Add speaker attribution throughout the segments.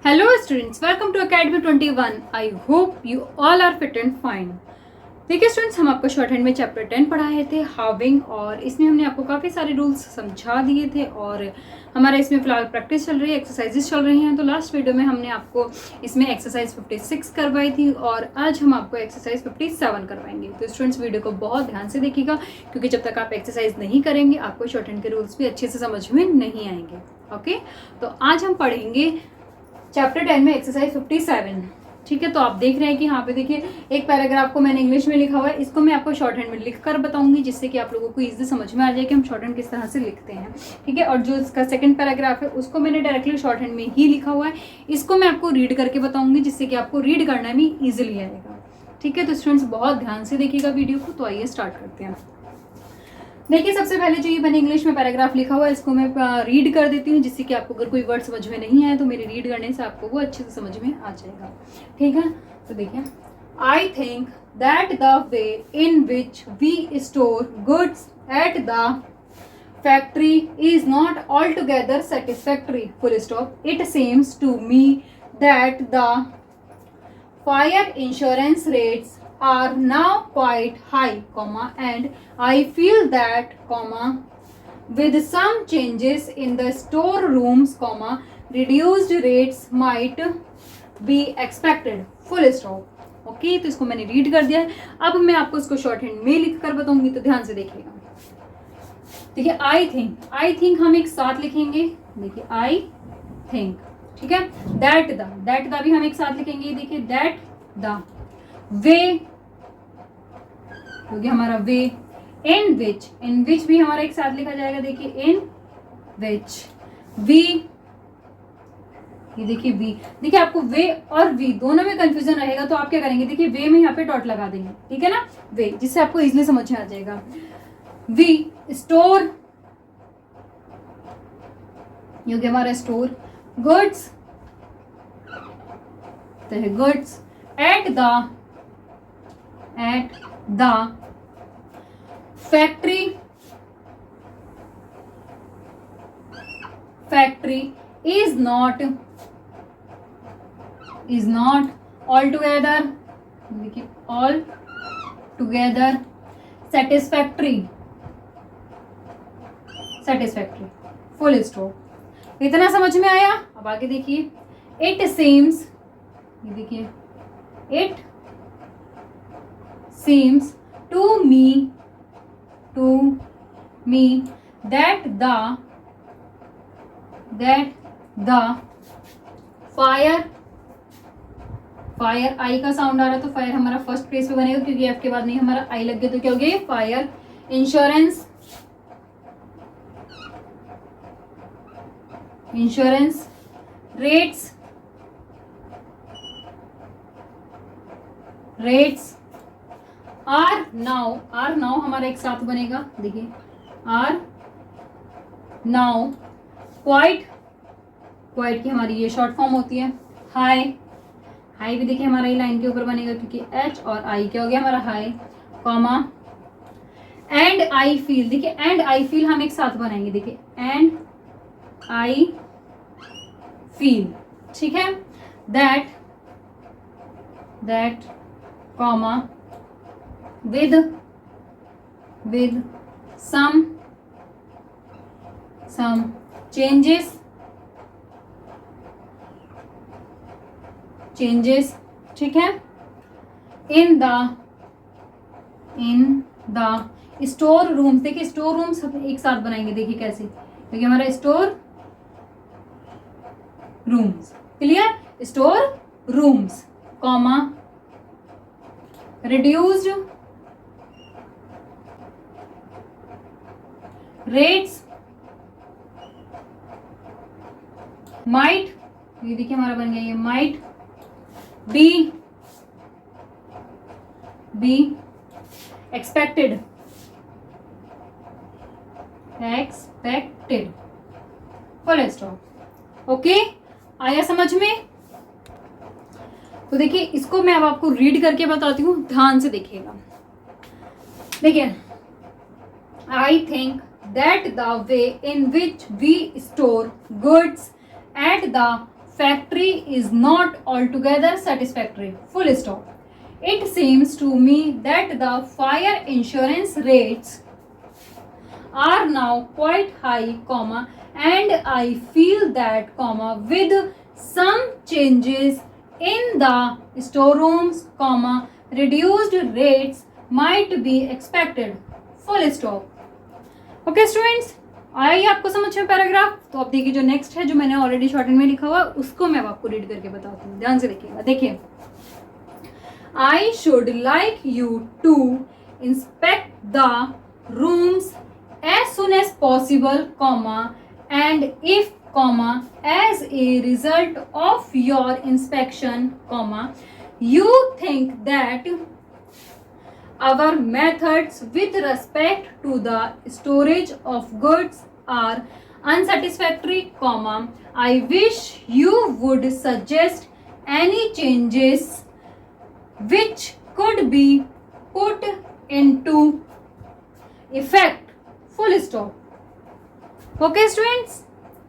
Speaker 1: Hello students, welcome to Academy 21. I hope you all are fit and fine. देखिए students, हम आपको short hand में chapter 10 पढ़ाए थे हाविंग, और इसमें हमने आपको काफ़ी सारे रूल्स समझा दिए थे और हमारा इसमें फिलहाल प्रैक्टिस चल रही है, एक्सरसाइजेस चल रही हैं। तो लास्ट वीडियो में हमने आपको इसमें एक्सरसाइज 56 करवाई थी और आज हम आपको एक्सरसाइज 57 करवाएंगे। तो स्टूडेंट्स वीडियो को बहुत ध्यान से देखिएगा, क्योंकि जब तक आप एक्सरसाइज नहीं करेंगे आपको शॉर्ट हैंड के रूल्स भी अच्छे से समझ में नहीं आएंगे। ओके, तो आज हम पढ़ेंगे चैप्टर 10 में एक्सरसाइज 57। ठीक है, तो आप देख रहे हैं कि यहाँ पे देखिए एक पैराग्राफ को मैंने इंग्लिश में लिखा हुआ है, इसको मैं आपको शॉर्ट हैंड में लिख कर बताऊंगी, जिससे कि आप लोगों को इजीली समझ में आ जाए कि हम शॉर्ट हैंड किस तरह से लिखते हैं। ठीक है, और जो इसका सेकंड पैराग्राफ है उसको मैंने डायरेक्टली शॉर्ट हैंड में ही लिखा हुआ है, इसको मैं आपको रीड करके बताऊंगी, जिससे कि आपको रीड करना भी ईजिली आएगा। ठीक है, तो स्टूडेंट्स बहुत ध्यान से देखिएगा वीडियो को। तो आइए स्टार्ट करते हैं। देखिए सबसे पहले जो ये मैंने इंग्लिश में पैराग्राफ लिखा हुआ है इसको मैं रीड कर देती हूँ, जिससे कि आपको अगर कोई वर्ड समझ में नहीं आए तो मेरे रीड करने से आपको वो अच्छे से समझ में आ जाएगा। ठीक है, तो देखिए, I think that the way in which we store goods at the factory is not altogether satisfactory, full stop. It seems to me that the fire insurance rates are now quite high, and I feel that, with some changes in the storerooms, reduced rates might be expected, full stop। Okay, तो इसको मैंने read कर दिया है। अब मैं आपको इसको शॉर्ट हैंड में लिख कर बताऊंगी, तो ध्यान से देखिएगा। देखिए आई थिंक हम एक साथ लिखेंगे। देखिए आई थिंक, ठीक है। दैट द भी हम एक साथ लिखेंगे। देखिए दैट द वे, क्योंकि हमारा वे, इन विच भी हमारा एक साथ लिखा जाएगा। देखिए इन विच वी, ये देखिए वी, देखिए आपको वे और वी दोनों में कंफ्यूजन रहेगा, तो आप क्या करेंगे, देखिए वे में यहाँ पे डॉट लगा देंगे। ठीक है ना, वे, जिससे आपको इजीली समझ में आ जाएगा। वी स्टोर, क्योंकि हमारा स्टोर गुड्स, तो है goods at the factory is not altogether, देखिए all together satisfactory, full stop। इतना समझ में आया। अब आगे देखिए, it seems, ये देखिए it seems to me that the fire आई का साउंड आ रहा है, तो फायर हमारा फर्स्ट प्लेस पे बनेगा, क्योंकि एफ के बाद नहीं हमारा आई लग गया, तो क्या हो गया, fire insurance rates are now हमारा एक साथ बनेगा। देखिए आर नाउ क्वाइट की हमारी ये शॉर्ट फॉर्म होती है। हाई भी देखिए हमारा ये लाइन के ऊपर बनेगा, क्योंकि एच और आई क्या हो गया हमारा high, comma and I feel. देखिए एंड आई फील हम एक साथ बनाएंगे। देखिए एंड आई फील, ठीक है। That comma with some changes, ठीक है, in the स्टोर रूम्स। देखिए स्टोर रूम्स हम एक साथ बनाएंगे। देखिए कैसे, क्योंकि हमारा store rooms, clear, store rooms, comma reduced rates might, ये देखिए हमारा बन गया ये might be expected, full stop. Okay, आया समझ में। तो देखिए इसको मैं अब आपको रीड करके बताती हूँ, ध्यान से देखिएगा। देखिए I think that the way in which we store goods at the factory is not altogether satisfactory. Full stop. It seems to me that the fire insurance rates are now quite high, comma, and I feel that, comma, with some changes in the storerooms, comma, reduced rates might be expected. Full stop. Okay students, आइए आपको समझ में paragraph. तो अब देखिए जो next है, जो मैंने ऑलरेडी शॉर्ट में लिखा हुआ, उसको मैं आपको रीड करके बताती हूँ, ध्यान से देखिएगा। देखिए, I should like you to inspect the rooms as soon as possible, comma, and if, comma, as a result of your inspection, comma, you think that our methods with respect to the storage of goods are unsatisfactory, comma, I wish you would suggest any changes which could be put into effect. Full stop. Okay students,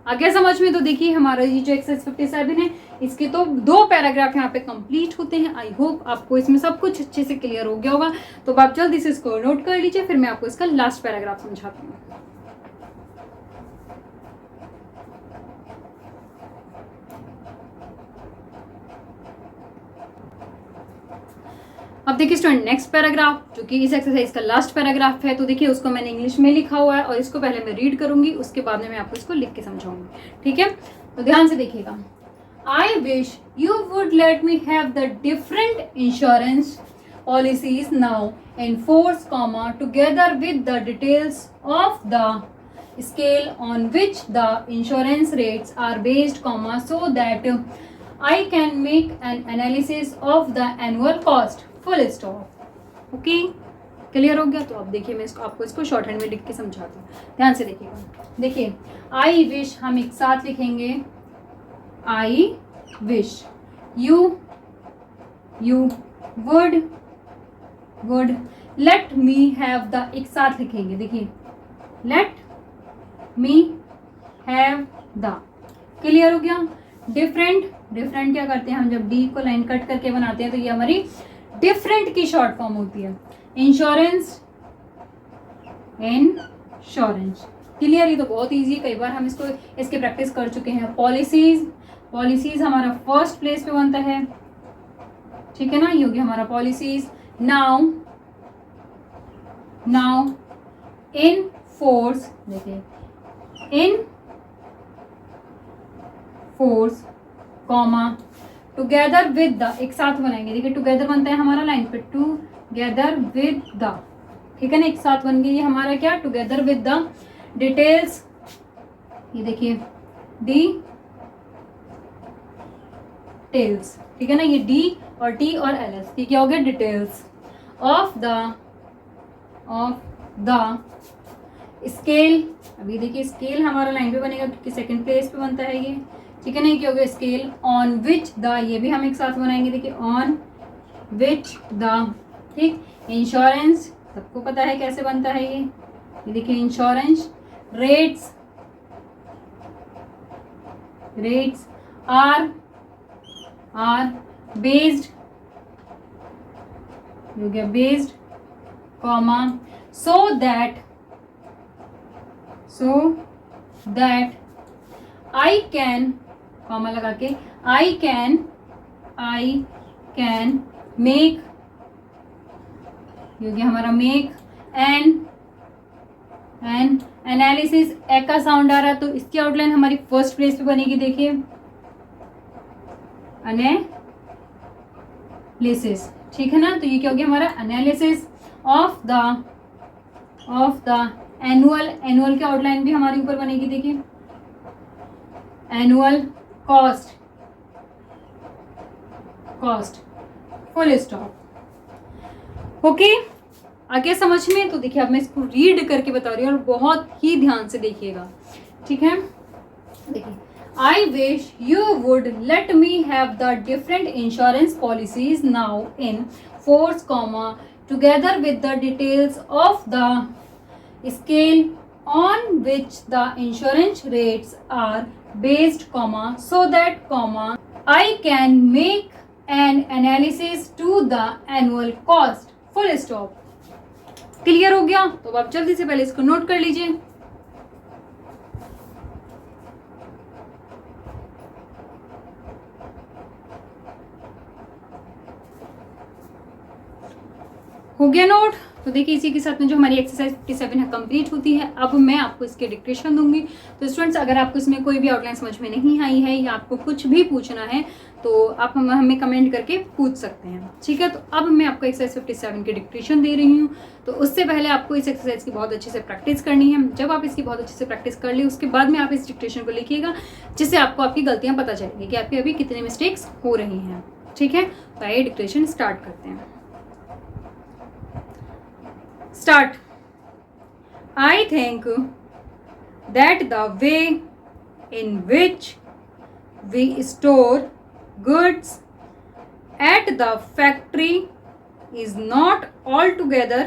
Speaker 1: आगे समझ में? तो देखिए हमारा ये जो exercise 57 है, इसके तो 2 पैराग्राफ यहाँ पे कंप्लीट होते हैं। आई होप आपको इसमें सब कुछ अच्छे से क्लियर हो गया होगा। तो आप जल्दी से इसको नोट कर लीजिए, फिर मैं आपको इसका लास्ट पैराग्राफ समझाती हूँ। अब देखिए स्टूडेंट, नेक्स्ट पैराग्राफ जो कि इस एक्सरसाइज का लास्ट पैराग्राफ है, तो देखिए उसको मैंने इंग्लिश में लिखा हुआ है और इसको पहले मैं रीड करूंगी, उसके बाद में मैं आपको इसको लिख के समझाऊंगी। ठीक है, तो ध्यान से देखिएगा। I wish you would let me have the different insurance policies now in force, comma, together with the details of the scale on which the insurance rates are based, comma, so that I can make an analysis of the annual cost. Full stop. Okay, clear हो गया? तो अब देखिए मैं आपको इसको short hand में लिख के समझाती हूँ, ध्यान से देखिएगा। देखिए, आई विश हम एक साथ लिखेंगे, I wish you would let me have the, एक साथ लिखेंगे, देखिए, let me have the, clear हो गया? डिफरेंट क्या करते हैं हम, जब डी को लाइन कट करके बनाते हैं तो ये हमारी डिफरेंट की शॉर्ट फॉर्म होती है। Insurance, clear? ये तो बहुत इजी, कई बार हम इसके प्रैक्टिस कर चुके हैं। पॉलिसीज हमारा फर्स्ट प्लेस पे बनता है, ठीक है ना, ये हो गया हमारा पॉलिसीज। नाउ इन फोर्स, देखिए, in force, comma, together with the, एक साथ बनाएंगे, देखिए टुगेदर बनता है हमारा लाइन पे, टुगेदर विद द, ठीक है ना, एक साथ बन गया ये हमारा क्या, टुगेदर विद द डिटेल्स, ये देखिए डिटेल्स, ठीक है ना, ये डी और टी और एल एस, ये क्या हो गया, डिटेल्स ऑफ द स्केल। अभी देखिए स्केल हमारा लाइन पे बनेगा क्योंकि सेकंड प्लेस पे बनता है ये, ठीक है ना, क्या हो गया, स्केल ऑन विच द, ये भी हम एक साथ बनाएंगे, देखिए, ऑन विच द, ठीक। इंश्योरेंस सबको पता है कैसे बनता है ये देखिए, इंश्योरेंस। रेट्स आर बेस्ड, हो गया based, comma, so that I can, comma लगा के, आई कैन मेक, ये हो गया हमारा मेक एन एनालिसिस, ए का साउंड आ रहा है तो इसकी आउटलाइन हमारी फर्स्ट प्लेस पे बनेगी, देखिए, एनालिसिस, ठीक है ना, तो ये क्या हो गया हमारा एनालिसिस ऑफ द एनुअल की आउटलाइन भी हमारी ऊपर बनेगी, देखिए, annual cost, full stop. Okay, आगे समझ में? तो देखिए अब मैं इसको रीड करके बता रही हूँ और बहुत ही ध्यान से देखिएगा, ठीक है। देखिए, I wish you would let me have the different insurance policies now in force, comma, together with the details of the scale on which the insurance rates are based, so that, I can make an analysis to the annual cost, full stop. Clear हो गया? तो आप जल्दी से पहले इसको note कर लीजिए। हो गया नोट? तो देखिए इसी के साथ में जो हमारी एक्सरसाइज 57 है कंप्लीट होती है। अब मैं आपको इसके डिक्टेशन दूंगी। तो स्टूडेंट्स, अगर आपको इसमें कोई भी आउटलाइन समझ में नहीं आई है या आपको कुछ भी पूछना है तो आप हमें कमेंट करके पूछ सकते हैं, ठीक है। तो अब मैं आपको एक्सरसाइज 57 की डिक्टेशन दे रही हूँ। तो उससे पहले आपको इस एक्सरसाइज की बहुत अच्छे से प्रैक्टिस करनी है। जब आप इसकी बहुत अच्छे से प्रैक्टिस कर ली उसके बाद में आप इस डिक्टेशन को लिखिएगा, जिससे आपको आपकी गलतियाँ पता चलेंगी कि आपकी अभी कितने मिस्टेक्स हो रही हैं, ठीक है। तो आइए डिक्टेशन स्टार्ट करते हैं। Start. I think that the way in which we store goods at the factory is not altogether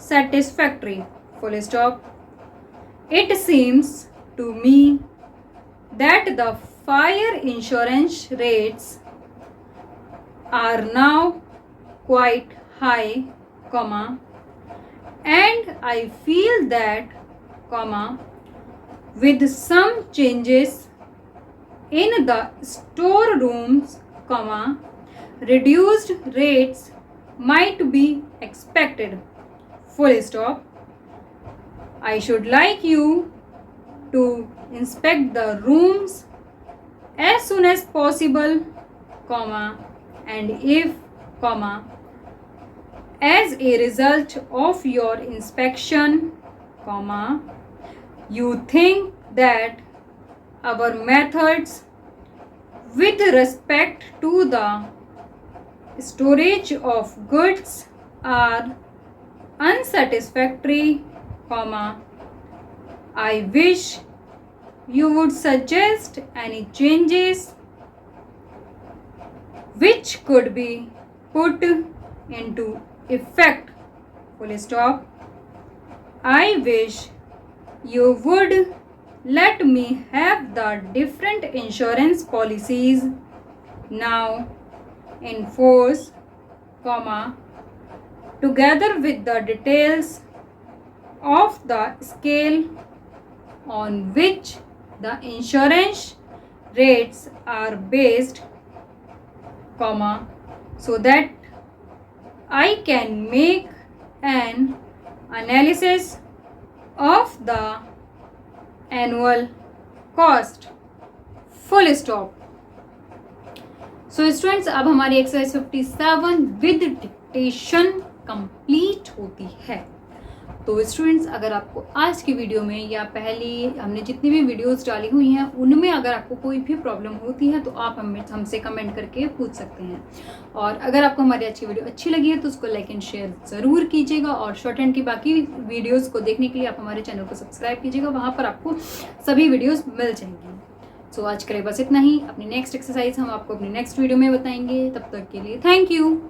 Speaker 1: satisfactory. Full stop. It seems to me that the fire insurance rates are now quite high, and I feel that, with some changes in the storerooms, reduced rates might be expected. Full stop. I should like you to inspect the rooms as soon as possible, and if, as a result of your inspection, you think that our methods with respect to the storage of goods are unsatisfactory, I wish you would suggest any changes which could be put into effect. Full stop. I wish you would let me have the different insurance policies now in force, together with the details of the scale on which the insurance rates are based, so that I can make an analysis of the annual cost. Full stop. So students, अब हमारी exercise 57 with dictation complete होती है। तो students, अगर आपको आज की video में या पहली हमने जितनी भी वीडियोस डाली हुई हैं उनमें अगर आपको कोई भी प्रॉब्लम होती है तो आप हमसे कमेंट करके पूछ सकते हैं। और अगर आपको हमारी आज की वीडियो अच्छी लगी है तो उसको लाइक एंड शेयर ज़रूर कीजिएगा। और शॉर्ट हैंड की बाकी वीडियोज़ को देखने के लिए आप हमारे चैनल को सब्सक्राइब कीजिएगा, वहाँ पर आपको सभी वीडियोज़ मिल जाएंगी। सो आज के लिए बस इतना ही। अपनी नेक्स्ट एक्सरसाइज हम आपको अपनी नेक्स्ट वीडियो में बताएंगे। तब तक के लिए थैंक यू।